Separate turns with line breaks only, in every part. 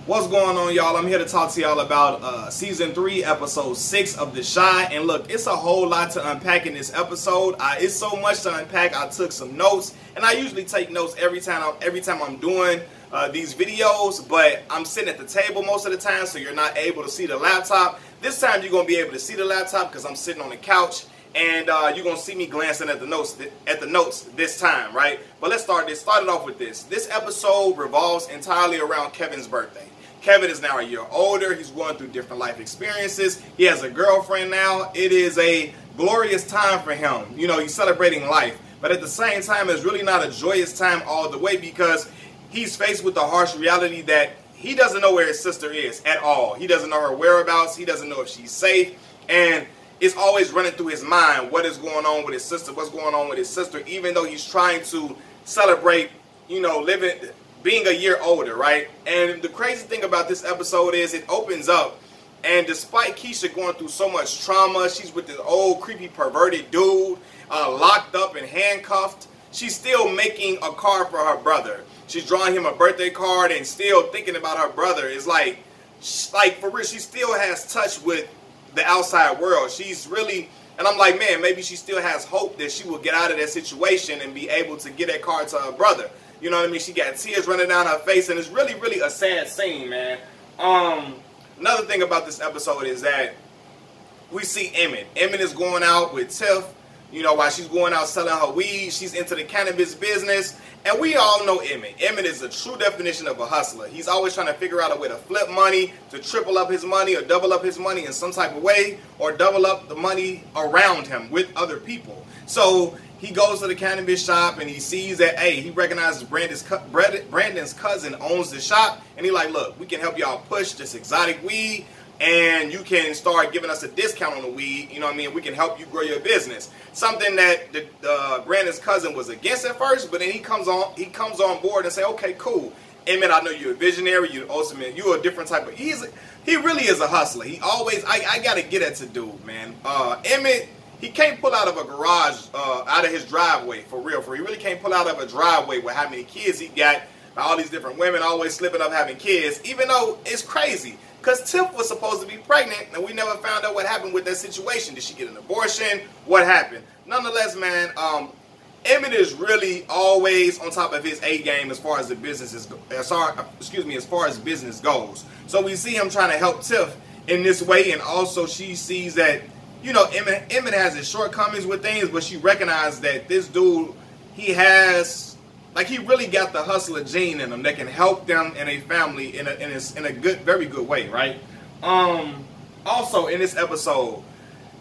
What's going on, y'all? I'm here to talk to y'all about Season 3, Episode 6 of The Chi. And look, it's a whole lot to unpack in this episode. It's so much to unpack. I took some notes, and I usually take notes every time I'm doing these videos, but I'm sitting at the table most of the time, so you're not able to see the laptop. This time you're going to be able to see the laptop because I'm sitting on the couch, and you're going to see me glancing at the notes this time, right? But let's start this. Started off with this. This episode revolves entirely around Kevin's birthday. Kevin is now a year older. He's going through different life experiences. He has a girlfriend now. It is a glorious time for him. You know, he's celebrating life. But at the same time, it's really not a joyous time all the way because he's faced with the harsh reality that he doesn't know where his sister is at all. He doesn't know her whereabouts. He doesn't know if she's safe. And it's always running through his mind what is going on with his sister, what's going on with his sister, even though he's trying to celebrate, you know, being a year older, right? And the crazy thing about this episode is it opens up, and despite Keisha going through so much trauma, she's with this old creepy perverted dude, locked up and handcuffed, she's still making a card for her brother. She's drawing him a birthday card and still thinking about her brother. It's like for real, she still has touch with the outside world. She's really, and I'm like, man, maybe she still has hope that she will get out of that situation and be able to get that card to her brother. You know what I mean? She got tears running down her face, and it's really, really a sad scene, man. Another thing about this episode is that we see Emmett. Emmett is going out with Tiff. You know, while she's going out selling her weed, she's into the cannabis business. And we all know Emmett. Emmett is a true definition of a hustler. He's always trying to figure out a way to flip money, to triple up his money or double up his money in some type of way, or double up the money around him with other people. So he goes to the cannabis shop and he sees that, hey, he recognizes Brandon's cousin owns the shop. And he like, look, we can help y'all push this exotic weed, and you can start giving us a discount on the weed. You know what I mean? We can help you grow your business. Something that Brandon's cousin was against at first, but then he comes on board and say, okay, cool. Emmett, I know you're a visionary. You're a different type of. He really is a hustler. He always. I gotta get at the dude, man. Emmett, he can't pull out of a garage, out of his driveway, for real. He really can't pull out of a driveway with how many kids he got, all these different women always slipping up having kids, even though it's crazy. Because Tiff was supposed to be pregnant, and we never found out what happened with that situation. Did she get an abortion? What happened? Nonetheless, man, Emmett is really always on top of his A game as far as the business as far as business goes. So we see him trying to help Tiff in this way, and also she sees that, you know, Emmett has his shortcomings with things, but she recognizes that this dude, he really got the hustler gene in him that can help them in a family in a good, very good way, right? Also in this episode,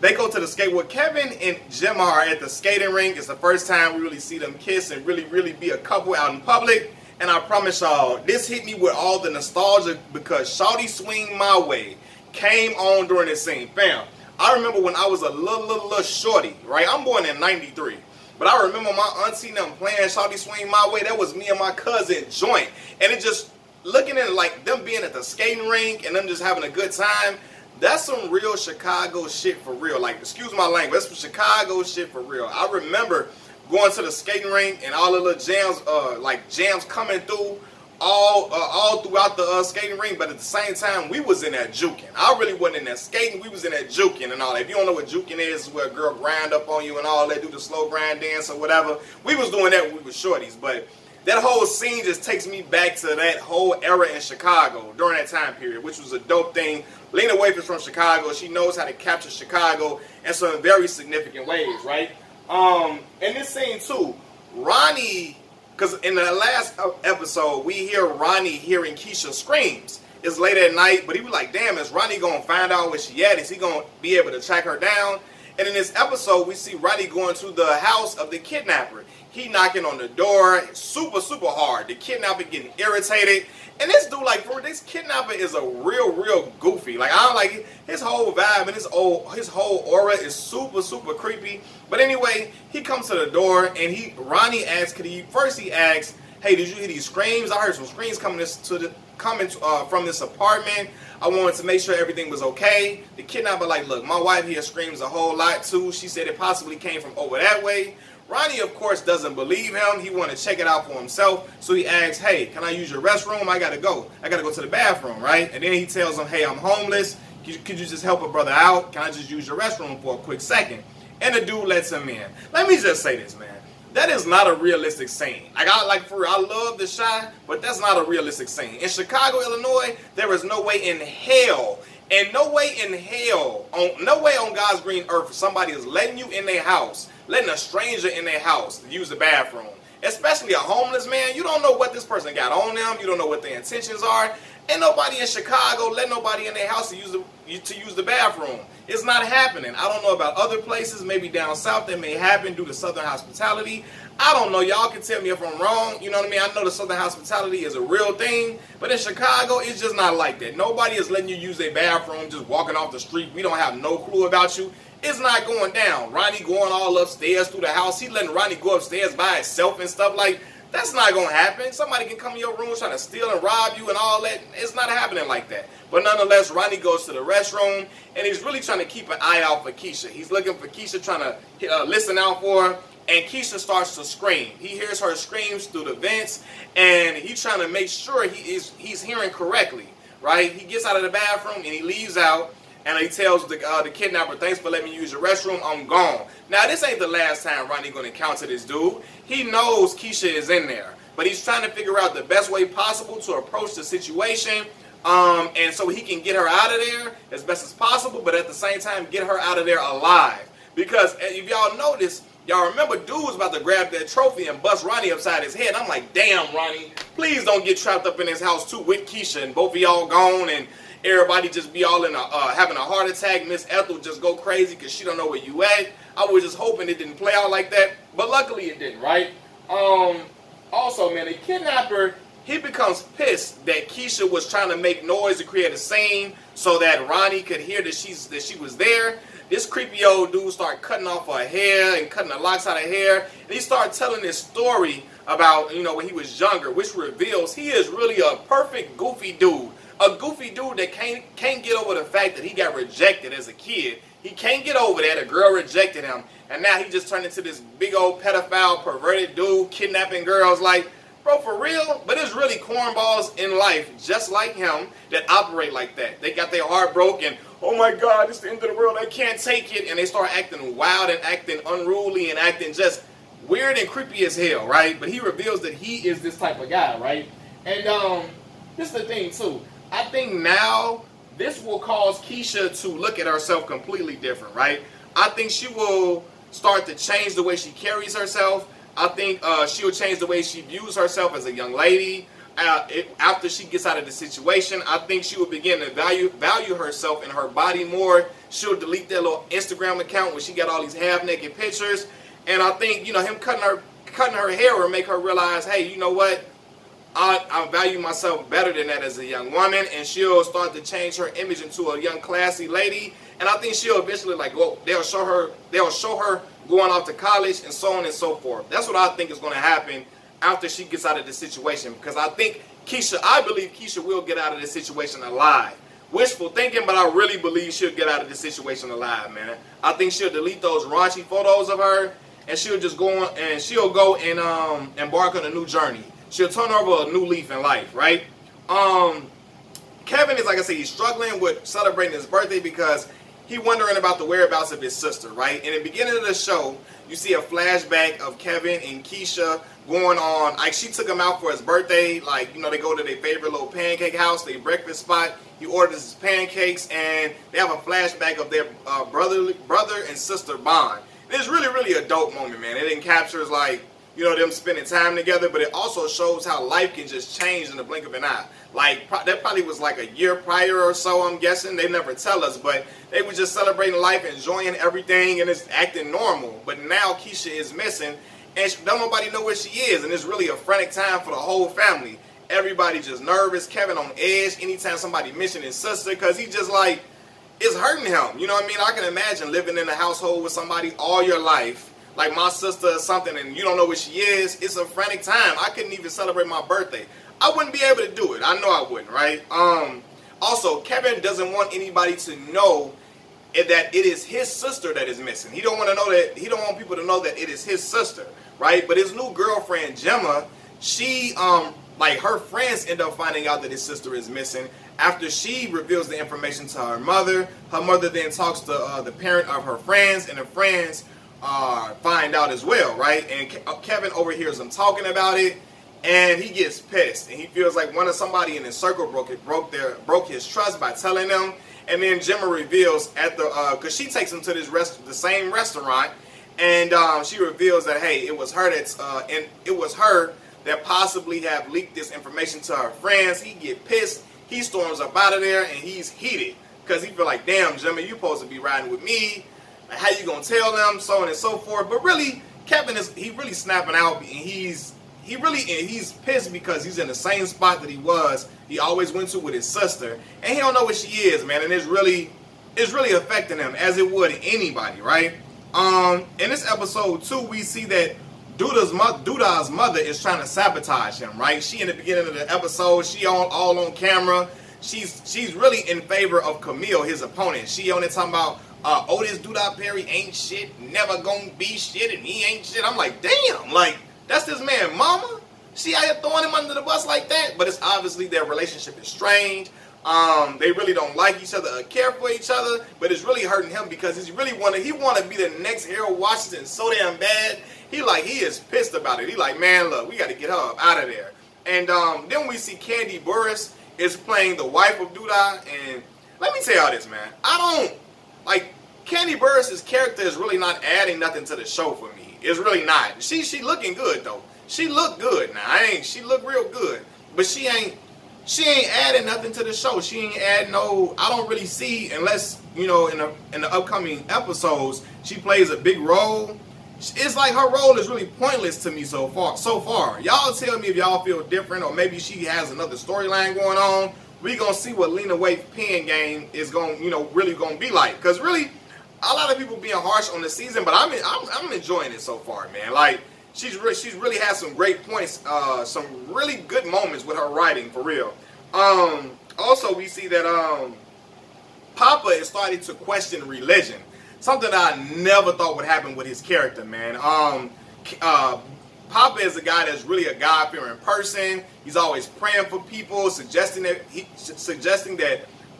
they go to the skate. Well, Kevin and Gemma are at the skating rink. It's the first time we really see them kiss and really, really be a couple out in public. And I promise y'all, this hit me with all the nostalgia because Shawty Swing My Way came on during this scene. Fam, I remember when I was a little shorty, right? I'm born in '93. But I remember my auntie and them playing Shawty Swing My Way. That was me and my cousin joint. And it just, looking at it like them being at the skating rink and them just having a good time, that's some real Chicago shit for real. Like, excuse my language, that's some Chicago shit for real. I remember going to the skating rink and all the little jams coming through all throughout the skating rink, but at the same time, we was in that juking. I really wasn't in that skating, we was in that juking and all that. If you don't know what juking is, it's where a girl grind up on you and all that, do the slow grind dance or whatever. We was doing that when we were shorties, but that whole scene just takes me back to that whole era in Chicago during that time period, which was a dope thing. Lena Waithe is from Chicago. She knows how to capture Chicago in some very significant ways, right? In this scene too, Ronnie, because in the last episode, we hear Ronnie hearing Keisha screams. It's late at night, but he was like, damn, is Ronnie going to find out where she at? Is he going to be able to track her down? And in this episode, we see Ronnie going to the house of the kidnapper. He knocking on the door super, super hard. The kidnapper getting irritated. And this dude, like, for this kidnapper is a real goofy. Like, I don't like his whole vibe and his whole aura is super, super creepy. But anyway, he comes to the door and Ronnie asks, first he asks, hey, did you hear these screams? I heard some screams coming from this apartment. I wanted to make sure everything was okay. The kidnapper like, look, my wife here screams a whole lot too. She said it possibly came from over that way. Ronnie, of course, doesn't believe him. He want to check it out for himself. So he asks, hey, can I use your restroom? I got to go. I got to go to the bathroom, right? And then he tells him, hey, I'm homeless. Could you just help a brother out? Can I just use your restroom for a quick second? And the dude lets him in. Let me just say this, man. That is not a realistic scene. I love The Chi, but that's not a realistic scene. In Chicago, Illinois, there is no way in hell, and no way on God's green earth, somebody is letting you in their house, letting a stranger in their house use the bathroom. Especially a homeless man. You don't know what this person got on them. You don't know what their intentions are. Ain't nobody in Chicago let nobody in their house to use the bathroom. It's not happening. I don't know about other places. Maybe down south that may happen due to Southern hospitality. I don't know. Y'all can tell me if I'm wrong. You know what I mean? I know the Southern hospitality is a real thing. But in Chicago, it's just not like that. Nobody is letting you use their bathroom just walking off the street. We don't have no clue about you. It's not going down. Ronnie going all upstairs through the house. He letting Ronnie go upstairs by himself and stuff like that's not going to happen. Somebody can come in your room trying to steal and rob you and all that. It's not happening like that. But nonetheless, Ronnie goes to the restroom, and he's really trying to keep an eye out for Keisha. He's looking for Keisha, trying to listen out for her, and Keisha starts to scream. He hears her screams through the vents, and he's trying to make sure he's hearing correctly, right? He gets out of the bathroom, and he leaves out, and he tells the kidnapper, thanks for letting me use your restroom, I'm gone. Now, this ain't the last time Ronnie going to encounter this dude. He knows Keisha is in there, but he's trying to figure out the best way possible to approach the situation, and so he can get her out of there as best as possible, but at the same time, get her out of there alive. Because if y'all notice, y'all remember dude was about to grab that trophy and bust Ronnie upside his head. I'm like, damn, Ronnie, please don't get trapped up in his house too with Keisha and both of y'all gone and everybody just be all in having a heart attack. Miss Ethel just go crazy because she don't know where you at. I was just hoping it didn't play out like that, but luckily it didn't, right? Also, man, the kidnapper, he becomes pissed that Keisha was trying to make noise to create a scene so that Ronnie could hear that she was there. This creepy old dude started cutting off her hair and cutting the locks out of her hair, and he started telling this story about, you know, when he was younger, which reveals he is really a perfect goofy dude. A goofy dude that can't get over the fact that he got rejected as a kid. He can't get over that. A girl rejected him. And now he just turned into this big old pedophile, perverted dude, kidnapping girls. Like, bro, for real? But there's really cornballs in life, just like him, that operate like that. They got their heart broken. Oh my God, it's the end of the world. I can't take it. And they start acting wild and acting unruly and acting just weird and creepy as hell, right? But he reveals that he is this type of guy, right? And this is the thing, too. I think now this will cause Keisha to look at herself completely different, right? I think she will start to change the way she carries herself. I think she will change the way she views herself as a young lady. After she gets out of the situation, I think she will begin to value herself and her body more. She'll delete that little Instagram account where she got all these half-naked pictures. And I think, you know, him cutting her hair will make her realize, hey, you know what? I value myself better than that as a young woman, and she'll start to change her image into a young, classy lady. And I think she'll eventually they'll show her going off to college and so on and so forth. That's what I think is going to happen after she gets out of this situation, because I believe Keisha will get out of this situation alive. Wishful thinking, but I really believe she'll get out of this situation alive, man. I think she'll delete those raunchy photos of her, and she'll just go on and she'll go and embark on a new journey. She'll turn over a new leaf in life, right? Kevin is, like I said, he's struggling with celebrating his birthday because he's wondering about the whereabouts of his sister, right? In the beginning of the show, you see a flashback of Kevin and Keisha going on. Like, she took him out for his birthday. Like, you know, they go to their favorite little pancake house, their breakfast spot. He orders his pancakes, and they have a flashback of their brother and sister bond. And it's really, really a dope moment, man. It encaptures, like, you know, them spending time together, but it also shows how life can just change in the blink of an eye. Like, that probably was like a year prior or so, I'm guessing. They never tell us, but they were just celebrating life, enjoying everything, and it's acting normal. But now Keisha is missing, and don't nobody know where she is, and it's really a frantic time for the whole family. Everybody just nervous, Kevin on edge anytime somebody mentions his sister, because he just like, it's hurting him. You know what I mean? I can imagine living in a household with somebody all your life, like my sister or something, and you don't know where she is. It's a frantic time. I couldn't even celebrate my birthday. I wouldn't be able to do it. I know I wouldn't, right? Also, Kevin doesn't want anybody to know that it is his sister that is missing. He don't want to know that. He don't want people to know that it is his sister, right? But his new girlfriend Gemma, she like her friends end up finding out that his sister is missing after she reveals the information to her mother. Her mother then talks to the parent of her friends, and the friends find out as well, right? And Kevin overhears them talking about it, and he gets pissed, and he feels like somebody in his circle broke his trust by telling them. And then Gemma reveals because she takes him to the same restaurant, and she reveals that hey, it was her that possibly have leaked this information to her friends. He get pissed. He storms up out of there, and he's heated because he feel like, damn, Gemma, you supposed to be riding with me. Like, how you gonna tell them, so on and so forth. But really, Kevin he really snapping out, and he's pissed because he's in the same spot that he always went to with his sister, and he don't know what she is, man. And it's really affecting him, as it would anybody, right? In this episode too, we see that Duda's mother is trying to sabotage him, right? She in the beginning of the episode, she all on camera. She's really in favor of Camille, his opponent. She on it talking about Otis Duda Perry ain't shit, never gonna be shit, and he ain't shit. I'm like, damn, like that's this man, mama. She out here throwing him under the bus like that. But it's obviously their relationship is strained. They really don't like each other or care for each other. But it's really hurting him because he want to be the next Harold Washington so damn bad. He is pissed about it. He like, man, look, we got to get her up out of there. And then we see Kandi Burruss is playing the wife of Duda. And let me tell y'all this, man. Kandi Burruss' character is really not adding nothing to the show for me. It's really not. She looking good though. She look good now. She look real good. But she ain't adding nothing to the show. She ain't adding no. I don't really see, unless in the upcoming episodes she plays a big role. It's like her role is really pointless to me so far. Y'all tell me if y'all feel different, or maybe she has another storyline going on. We gonna see what Lena Waithe's pen game is really gonna be like. Cause really, a lot of people being harsh on the season, but I'm enjoying it so far, man. Like she's really had some great points, some really good moments with her writing, for real. Also, we see that Papa is starting to question religion. Something that I never thought would happen with his character, man. Papa is a guy that's really a God-fearing person. He's always praying for people, suggesting that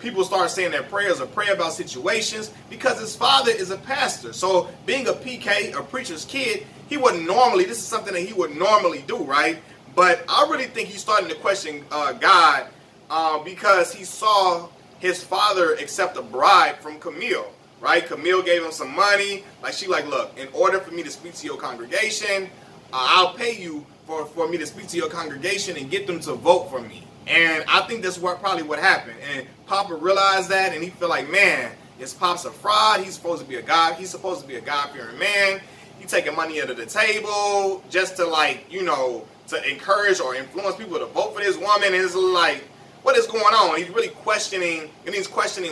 people start saying their prayers or pray about situations because his father is a pastor. So being a PK, a preacher's kid, this is something that he would normally do, right? But I really think he's starting to question God because he saw his father accept a bribe from Camille, right? Camille gave him some money. Look, in order for me to speak to your congregation, I'll pay you for me to speak to your congregation and get them to vote for me. And I think that's probably what happened. And Papa realized that, and he feel like, man, his Pop's a fraud. He's supposed to be a God-fearing man. He taking money under the table just to to encourage or influence people to vote for this woman. And it's like, what is going on? He's really questioning,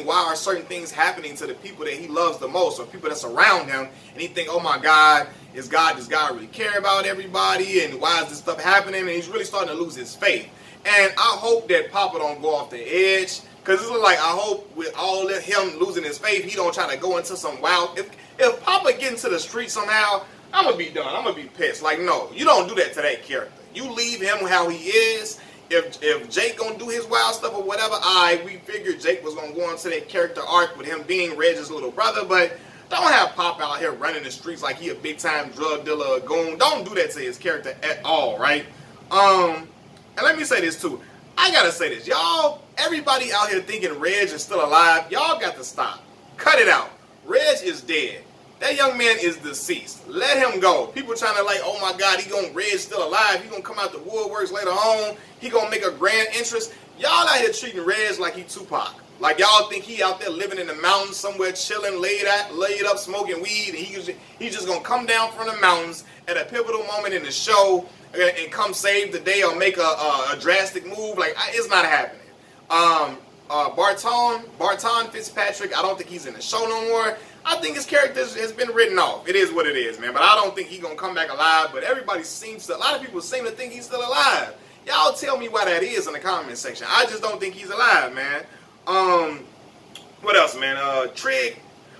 why are certain things happening to the people that he loves the most, or people that's around him. And he think, oh my God, does God really care about everybody? And why is this stuff happening? And he's really starting to lose his faith. And I hope that Papa don't go off the edge, because it's like, I hope with all of him losing his faith, he don't try to go into some wild. If Papa get into the street somehow, I'm going to be done. I'm going to be pissed. Like, no, you don't do that to that character. You leave him how he is. If Jake going to do his wild stuff or whatever, we figured Jake was going to go into that character arc with him being Reg's little brother, but don't have Pop out here running the streets like he a big-time drug dealer or goon. Don't do that to his character at all, right? And let me say this too. I gotta say this. Y'all, everybody out here thinking Reg is still alive, y'all got to stop. Cut it out. Reg is dead. That young man is deceased. Let him go. People trying to oh my God, Reg's still alive. He gonna come out the woodworks later on. He gonna make a grand entrance. Y'all out here treating Reg like he Tupac. Like y'all think he out there living in the mountains somewhere chilling, laid up, smoking weed, and he's just gonna come down from the mountains at a pivotal moment in the show and come save the day or make a drastic move. It's not happening. Barton Fitzpatrick, I don't think he's in the show no more. I think his character has been written off. It is what it is, man. But I don't think he's gonna come back alive. But a lot of people seem to think he's still alive. Y'all tell me why that is in the comment section. I just don't think he's alive, man. What else, man? Trig.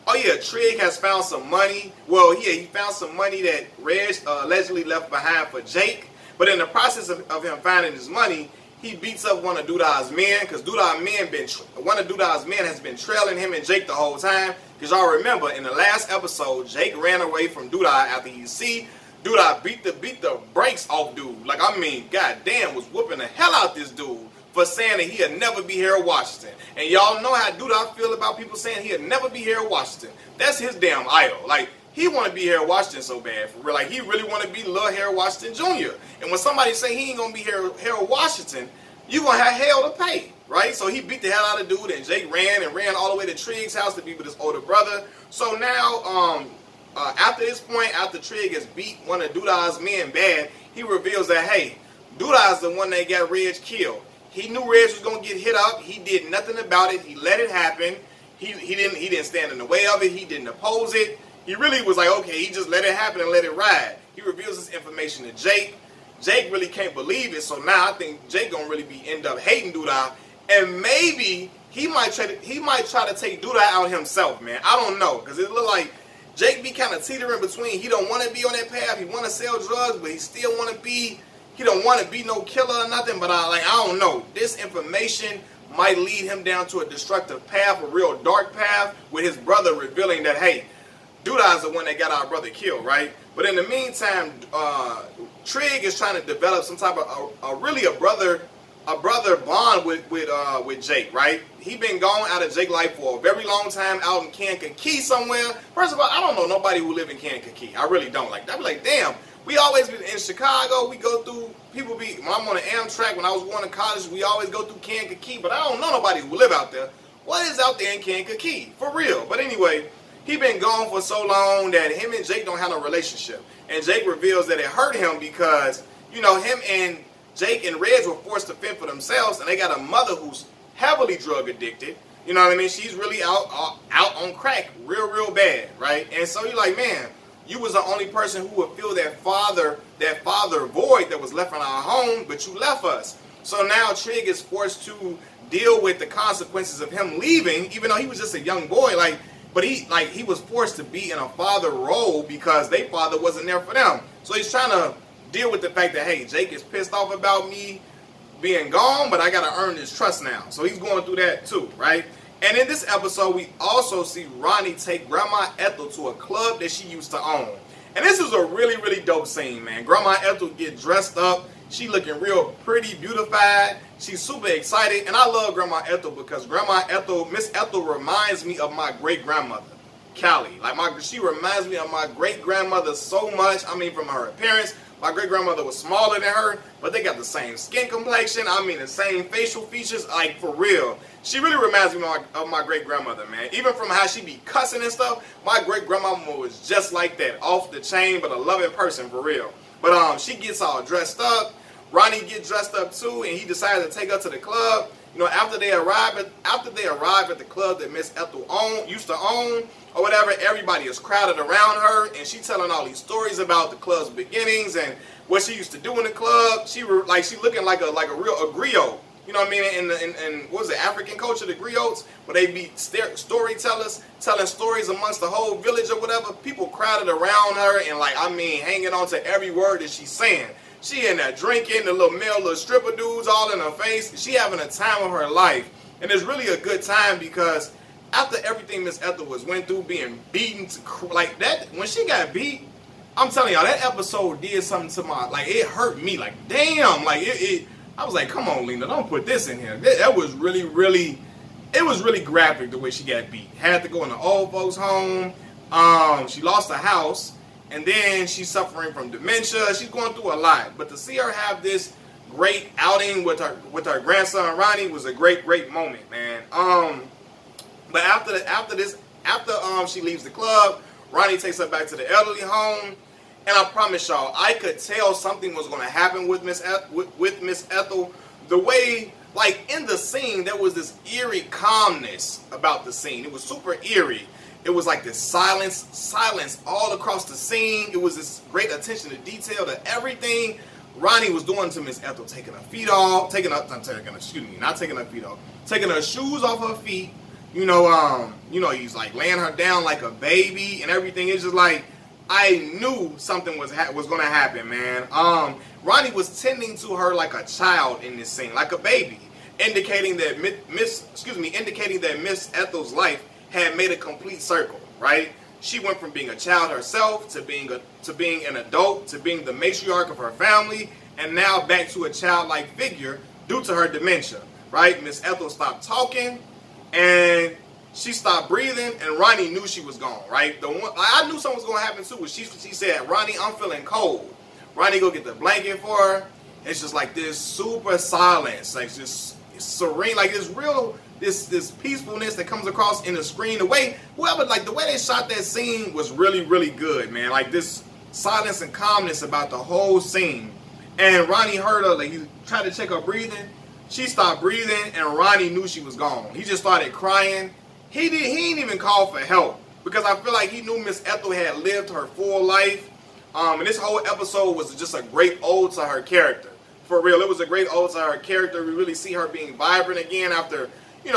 Oh yeah, Trig has found some money. Well, yeah, he found some money that Reg allegedly left behind for Jake. But in the process of him finding his money, he beats up one of Doodah's men, because one of Doodah's men has been trailing him and Jake the whole time. Because y'all remember, in the last episode, Jake ran away from Doodah after he see Doodah beat the brakes off dude. Like, I mean, goddamn, was whooping the hell out this dude for saying that he'd never be Harold Washington. And y'all know how Doodah feel about people saying he'd never be Harold Washington. That's his damn idol. Like, he want to be Harold Washington so bad, for real. Like, he really want to be little Harold Washington Jr. And when somebody say he ain't going to be Harold Washington, you going to have hell to pay, right? So he beat the hell out of dude, and Jake ran all the way to Trig's house to be with his older brother. So now, after this point, after Trig has beat one of Doodah's men bad, he reveals that, hey, Doodah's the one that got Reg killed. He knew Reg was going to get hit up. He did nothing about it. He let it happen. He didn't stand in the way of it. He didn't oppose it. He really was like, okay, he just let it happen and let it ride. He reveals this information to Jake. Jake really can't believe it, so now I think Jake gonna really end up hating Doodah, and maybe he might try to take Doodah out himself, man. I don't know, because it look like Jake be kind of teetering between. He don't want to be on that path. He want to sell drugs, but he still want to be. He don't want to be no killer or nothing. But I don't know. This information might lead him down to a destructive path, a real dark path, with his brother revealing that, hey, Doodah's the one that got our brother killed, right? But in the meantime, Trig is trying to develop some type of a brother bond with Jake, right? He been gone out of Jake's life for a very long time, out in Kankakee somewhere. First of all, I don't know nobody who live in Kankakee. I really don't. Like, I be like, damn. We always been in Chicago. We go through, when I'm on the Amtrak, when I was going to college, we always go through Kankakee, but I don't know nobody who live out there. What is out there in Kankakee? For real. But anyway, he been gone for so long that him and Jake don't have no relationship. And Jake reveals that it hurt him because, you know, him and Jake and Reg were forced to fend for themselves, and they got a mother who's heavily drug addicted. You know what I mean? She's really out on crack real bad, right? And so you're like, man, you was the only person who would fill that father void that was left in our home, but you left us. So now Trig is forced to deal with the consequences of him leaving, even though he was just a young boy, but he was forced to be in a father role because their father wasn't there for them. So he's trying to deal with the fact that, hey, Jake is pissed off about me being gone, but I got to earn his trust now. So he's going through that too, right? And in this episode, we also see Ronnie take Grandma Ethel to a club that she used to own. And this is a really dope scene, man. Grandma Ethel get dressed up. She looking real pretty, beautified. She's super excited. And I love Grandma Ethel because Miss Ethel reminds me of my great-grandmother, Callie. She reminds me of my great-grandmother so much. I mean, from her appearance. My great-grandmother was smaller than her, but they got the same skin complexion. I mean, the same facial features, like, for real. She really reminds me of my great-grandmother, man. Even from how she be cussing and stuff, my great-grandmama was just like that. Off the chain, but a loving person, for real. But she gets all dressed up. Ronnie gets dressed up, too, and he decides to take her to the club. You know, after they arrive at the club that Miss Ethel used to own, or whatever, everybody is crowded around her, and she telling all these stories about the club's beginnings and what she used to do in the club. She looking like a real griot. You know what I mean? In what was it, African culture, the griots, where they be storytellers, telling stories amongst the whole village or whatever. People crowded around her and hanging on to every word that she's saying. She in there drinking, the little stripper dudes all in her face. She having a time of her life. And it's really a good time because after everything Miss Ethel went through, being beaten like that, when she got beat, I'm telling y'all, that episode did something to my, it hurt me. Like, damn, I was like, come on, Lena, don't put this in here. That was really graphic the way she got beat. Had to go in the old folks' home. She lost her house. And then she's suffering from dementia. She's going through a lot. But to see her have this great outing with her grandson Ronnie was a great moment, man. But after she leaves the club, Ronnie takes her back to the elderly home. And I promise y'all, I could tell something was going to happen with Miss Ethel. The way, in the scene, there was this eerie calmness about the scene. It was super eerie. It was like this silence all across the scene. It was this great attention to detail to everything Ronnie was doing to Miss Ethel, taking her feet off, taking her shoes off her feet, he's like laying her down like a baby and everything. It's just like, I knew something was going to happen, man. Ronnie was tending to her like a child in this scene, like a baby, indicating that Miss Ethel's life had made a complete circle, right? She went from being a child herself to being an adult, to being the matriarch of her family, and now back to a childlike figure due to her dementia, right? Miss Ethel stopped talking, and she stopped breathing, and Ronnie knew she was gone, right? I knew something was going to happen too. When she said, "Ronnie, I'm feeling cold." Ronnie go get the blanket for her. It's just like this super silence, like just serene, like this peacefulness that comes across in the screen. The way they shot that scene was really, really good, man. Like this silence and calmness about the whole scene. And Ronnie heard her, like he tried to check her breathing. She stopped breathing, and Ronnie knew she was gone. He just started crying. He didn't even call for help, because I feel like he knew Miss Ethel had lived her full life. And this whole episode was just a great ode to her character. For real, it was a great ode to her character. We really see her being vibrant again after,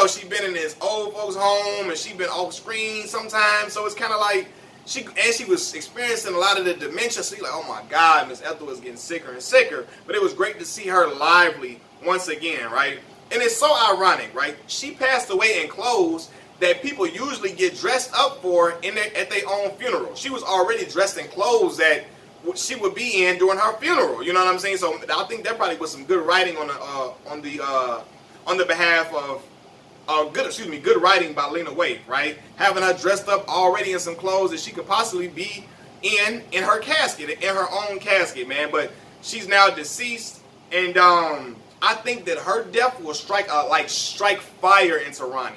she'd been in this old folks home and she'd been off screen sometimes. So it's kind of like she was experiencing a lot of the dementia. So you're like, oh my God, Miss Ethel is getting sicker and sicker. But it was great to see her lively once again, right? And it's so ironic, right? She passed away in clothes that people usually get dressed up for at their own funeral. She was already dressed in clothes that she would be in during her funeral. You know what I'm saying? So I think that probably was some good writing on the behalf of good writing by Lena Waithe, right? Having her dressed up already in some clothes that she could possibly be in her casket, in her own casket, man. But she's now deceased, and I think that her death will strike fire into Ronnie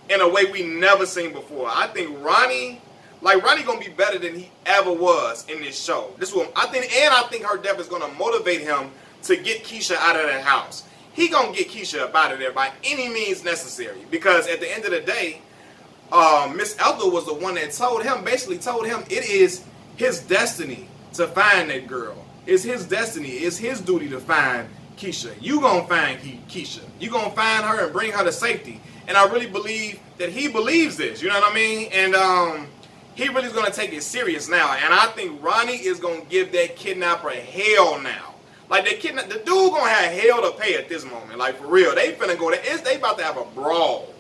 in a way we never seen before. I think Ronnie gonna be better than he ever was in this show. I think her death is gonna motivate him to get Keisha out of that house. He gonna get Keisha up out of there by any means necessary, because at the end of the day, Miss Ethel was the one that basically told him it is his destiny to find that girl. It's his destiny. It's his duty to find Keisha. You gonna find Keisha. You gonna find her and bring her to safety. And I really believe that he believes this. You know what I mean? And he really is going to take it serious now. And I think Ronnie is going to give that kidnapper hell now. Like, the dude going to have hell to pay at this moment. Like, for real. They finna go there. They about to have a brawl.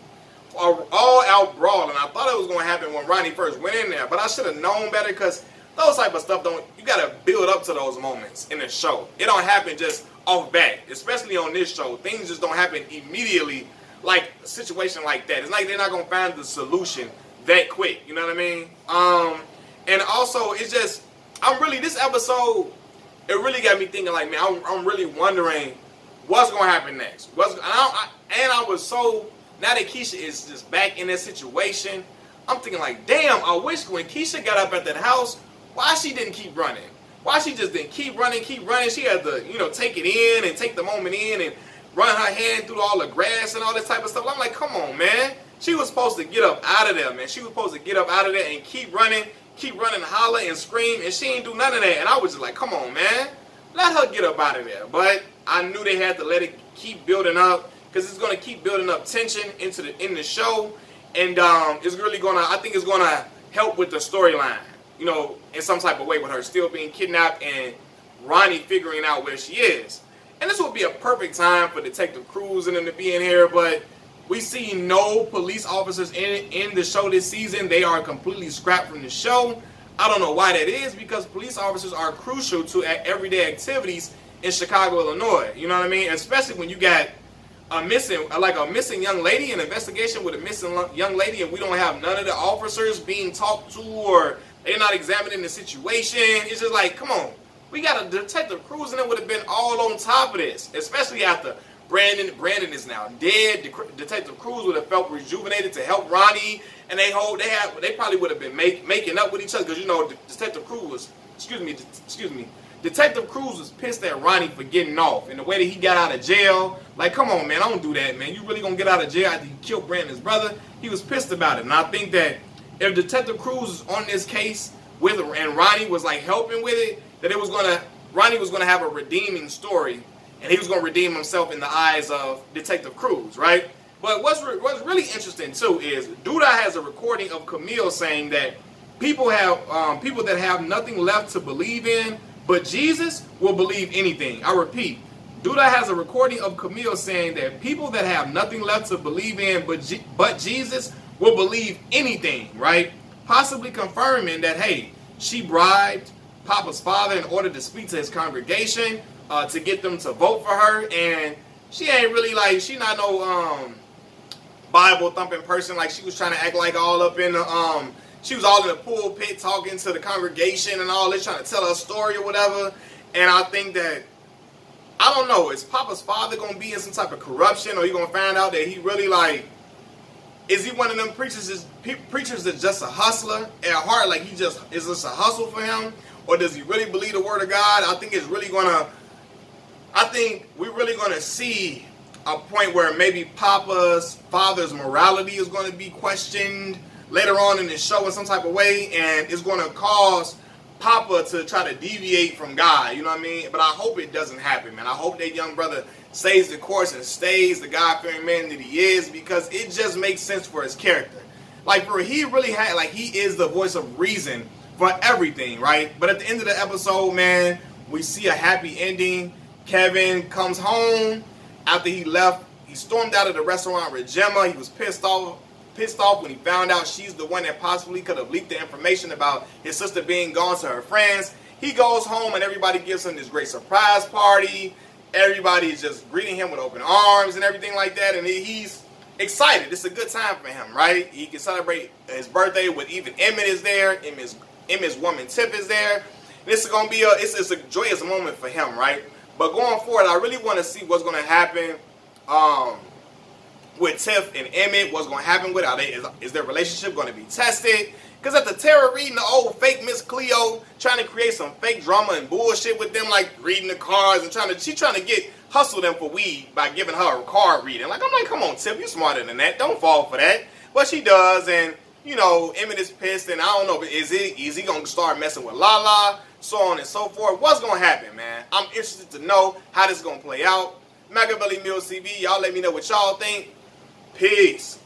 An all-out brawl. And I thought it was going to happen when Ronnie first went in there. But I should have known better, because those type of stuff you got to build up to those moments in the show. It don't happen just off bat. Especially on this show. Things just don't happen immediately. Like a situation like that. It's like they're not going to find the solution that quick. You know what I mean? And also, it's just, this episode, it really got me thinking, like, man, I'm really wondering what's going to happen next. I was so, now that Keisha is just back in that situation, I'm thinking like, damn, I wish when Keisha got up at that house, why she didn't keep running? Why she just didn't keep running? She had to, take it in and take the moment in and run her hand through all the grass and all this type of stuff. I'm like, come on, man. She was supposed to get up out of there, man. She was supposed to get up out of there and keep running, holler and scream, and she ain't do none of that. And I was just like, come on, man. Let her get up out of there. But I knew they had to let it keep building up, because it's going to keep building up tension in the show. And it's really going to, I think it's going to help with the storyline, in some type of way, with her still being kidnapped and Ronnie figuring out where she is. And this would be a perfect time for Detective Cruz and them to be in here, but we see no police officers in the show this season. They are completely scrapped from the show. I don't know why that is, because police officers are crucial to everyday activities in Chicago, Illinois. You know what I mean? Especially when you got a missing young lady, an investigation with a missing young lady, and we don't have none of the officers being talked to, or they're not examining the situation. It's just like, come on. We got a Detective Cruz, and it would have been all on top of this, especially after Brandon is now dead. Detective Cruz would have felt rejuvenated to help Ronnie, and they probably would have been making up with each other, because Detective Cruz was pissed at Ronnie for getting off, and the way that he got out of jail. Like, come on, man, don't do that, man. You really gonna get out of jail after you killed Brandon's brother? He was pissed about it, and I think that if Detective Cruz is on this case with her, and Ronnie was like helping with it, that Ronnie was gonna have a redeeming story, and he was gonna redeem himself in the eyes of Detective Cruz, right? But what's really interesting too is Douda has a recording of Camille saying that people that have nothing left to believe in but Jesus will believe anything. I repeat, Douda has a recording of Camille saying that people that have nothing left to believe in but Jesus will believe anything, right? Possibly confirming that, hey, she bribed Papa's father in order to speak to his congregation to get them to vote for her, and she ain't really like, she not no Bible thumping person. Like, she was trying to act like all up in the she was all in the pulpit talking to the congregation and all this, trying to tell her story or whatever. And I think that, I don't know, is Papa's father going to be in some type of corruption, or you going to find out that he really, like, is he one of them preachers that's just a hustler at heart? Like, is this a hustle for him? Or does he really believe the word of God? I think we're really going to see a point where maybe Papa's father's morality is going to be questioned later on in the show in some type of way, and it's going to cause Papa to try to deviate from God, you know what I mean? But I hope it doesn't happen, man. I hope that young brother stays the course and stays the God-fearing man that he is, because it just makes sense for his character. Like, bro, he really had, like, he is the voice of reason for everything, right? But at the end of the episode, man, we see a happy ending. Kevin comes home after he left. He stormed out of the restaurant with Gemma. He was pissed off when he found out she's the one that possibly could have leaked the information about his sister being gone to her friends. He goes home and everybody gives him this great surprise party. Everybody's just greeting him with open arms and everything like that, and he's excited. It's a good time for him, right? He can celebrate his birthday with, even Emmett is there. Emmett's woman Tiff is there. This is gonna be it's a joyous moment for him, right? But going forward, I really want to see what's going to happen with Tiff and Emmett. What's going to happen with is their relationship going to be tested? Because at the terror reading the old fake Miss Cleo, trying to create some fake drama and bullshit with them, like reading the cards and she's trying to hustle them for weed by giving her a card reading. Like, I'm like, come on, Tiff, you smarter than that. Don't fall for that. But she does, and you know, Emmett is pissed, and I don't know, but is he going to start messing with Lala? So on and so forth. What's going to happen, man? I'm interested to know how this is going to play out. Machiavelli Mills TV, y'all let me know what y'all think. Peace.